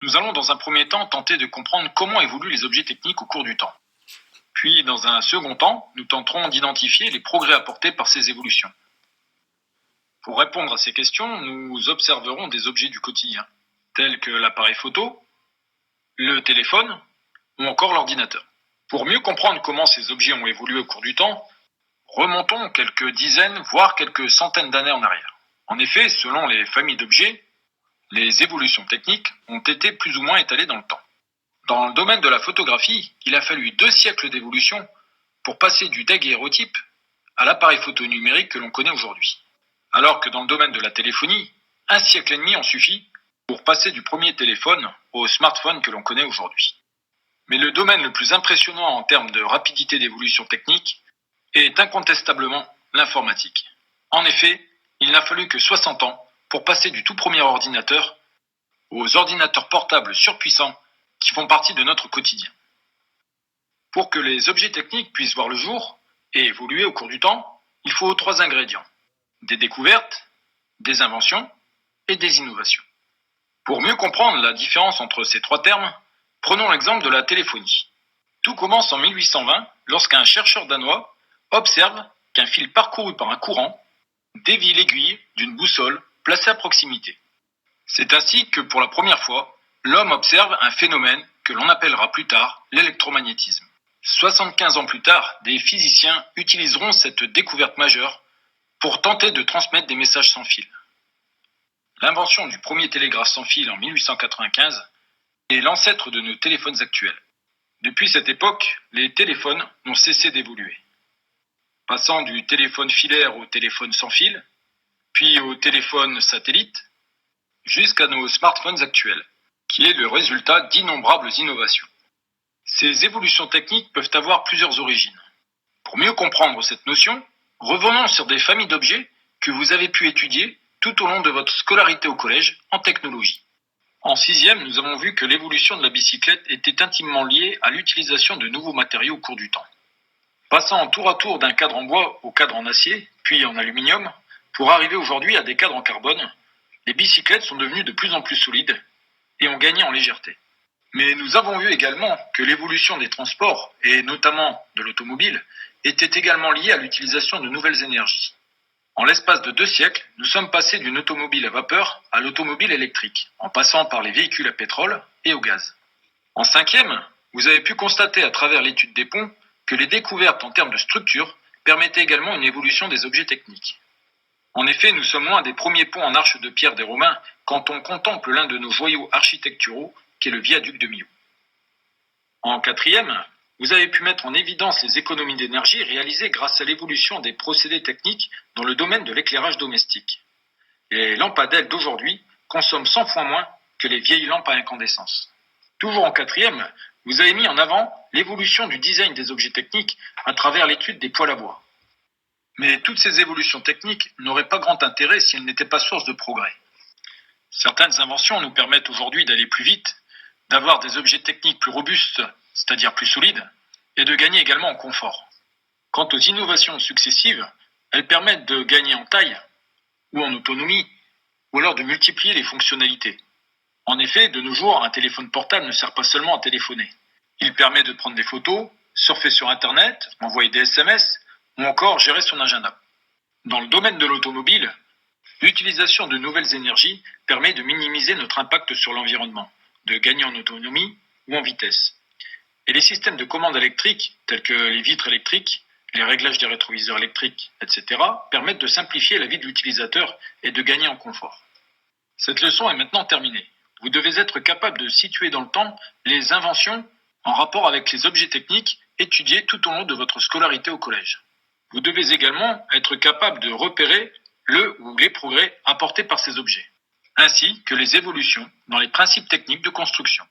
Nous allons dans un premier temps tenter de comprendre comment évoluent les objets techniques au cours du temps. Puis, dans un second temps, nous tenterons d'identifier les progrès apportés par ces évolutions. Pour répondre à ces questions, nous observerons des objets du quotidien, tels que l'appareil photo, le téléphone ou encore l'ordinateur. Pour mieux comprendre comment ces objets ont évolué au cours du temps, remontons quelques dizaines, voire quelques centaines d'années en arrière. En effet, selon les familles d'objets, les évolutions techniques ont été plus ou moins étalées dans le temps. Dans le domaine de la photographie, il a fallu 2 siècles d'évolution pour passer du daguerréotype à l'appareil photo numérique que l'on connaît aujourd'hui. Alors que dans le domaine de la téléphonie, 1 siècle et demi en suffit pour passer du premier téléphone au smartphone que l'on connaît aujourd'hui. Mais le domaine le plus impressionnant en termes de rapidité d'évolution technique est incontestablement l'informatique. En effet, il n'a fallu que 60 ans pour passer du tout premier ordinateur aux ordinateurs portables surpuissants qui font partie de notre quotidien. Pour que les objets techniques puissent voir le jour et évoluer au cours du temps, il faut 3 ingrédients: des découvertes, des inventions et des innovations. Pour mieux comprendre la différence entre ces 3 termes, prenons l'exemple de la téléphonie. Tout commence en 1820 lorsqu'un chercheur danois observe qu'un fil parcouru par un courant dévie l'aiguille d'une boussole placée à proximité. C'est ainsi que pour la première fois, l'homme observe un phénomène que l'on appellera plus tard l'électromagnétisme. 75 ans plus tard, des physiciens utiliseront cette découverte majeure pour tenter de transmettre des messages sans fil. L'invention du premier télégraphe sans fil en 1895 est l'ancêtre de nos téléphones actuels. Depuis cette époque, les téléphones n'ont cessé d'évoluer. Passant du téléphone filaire au téléphone sans fil, puis au téléphone satellite, jusqu'à nos smartphones actuels, qui est le résultat d'innombrables innovations. Ces évolutions techniques peuvent avoir plusieurs origines. Pour mieux comprendre cette notion, revenons sur des familles d'objets que vous avez pu étudier tout au long de votre scolarité au collège en technologie. En 6e, nous avons vu que l'évolution de la bicyclette était intimement liée à l'utilisation de nouveaux matériaux au cours du temps. Passant tour à tour d'un cadre en bois au cadre en acier, puis en aluminium, pour arriver aujourd'hui à des cadres en carbone, les bicyclettes sont devenues de plus en plus solides et ont gagné en légèreté. Mais nous avons vu également que l'évolution des transports, et notamment de l'automobile, était également liée à l'utilisation de nouvelles énergies. En l'espace de 2 siècles, nous sommes passés d'une automobile à vapeur à l'automobile électrique, en passant par les véhicules à pétrole et au gaz. En 5e, vous avez pu constater à travers l'étude des ponts que les découvertes en termes de structure permettaient également une évolution des objets techniques. En effet, nous sommes loin des premiers ponts en arche de pierre des Romains quand on contemple l'un de nos joyaux architecturaux, qui est le viaduc de Millau. En 4e, vous avez pu mettre en évidence les économies d'énergie réalisées grâce à l'évolution des procédés techniques dans le domaine de l'éclairage domestique. Les lampes à LED d'aujourd'hui consomment 100 fois moins que les vieilles lampes à incandescence. Toujours en 4e, vous avez mis en avant l'évolution du design des objets techniques à travers l'étude des poêles à bois. Mais toutes ces évolutions techniques n'auraient pas grand intérêt si elles n'étaient pas source de progrès. Certaines inventions nous permettent aujourd'hui d'aller plus vite, d'avoir des objets techniques plus robustes, c'est-à-dire plus solides, et de gagner également en confort. Quant aux innovations successives, elles permettent de gagner en taille, ou en autonomie, ou alors de multiplier les fonctionnalités. En effet, de nos jours, un téléphone portable ne sert pas seulement à téléphoner. Il permet de prendre des photos, surfer sur Internet, envoyer des SMS, ou encore gérer son agenda. Dans le domaine de l'automobile, l'utilisation de nouvelles énergies permet de minimiser notre impact sur l'environnement, de gagner en autonomie ou en vitesse. Et les systèmes de commande électriques, tels que les vitres électriques, les réglages des rétroviseurs électriques, etc., permettent de simplifier la vie de l'utilisateur et de gagner en confort. Cette leçon est maintenant terminée. Vous devez être capable de situer dans le temps les inventions en rapport avec les objets techniques étudiés tout au long de votre scolarité au collège. Vous devez également être capable de repérer le ou les progrès apportés par ces objets, ainsi que les évolutions dans les principes techniques de construction.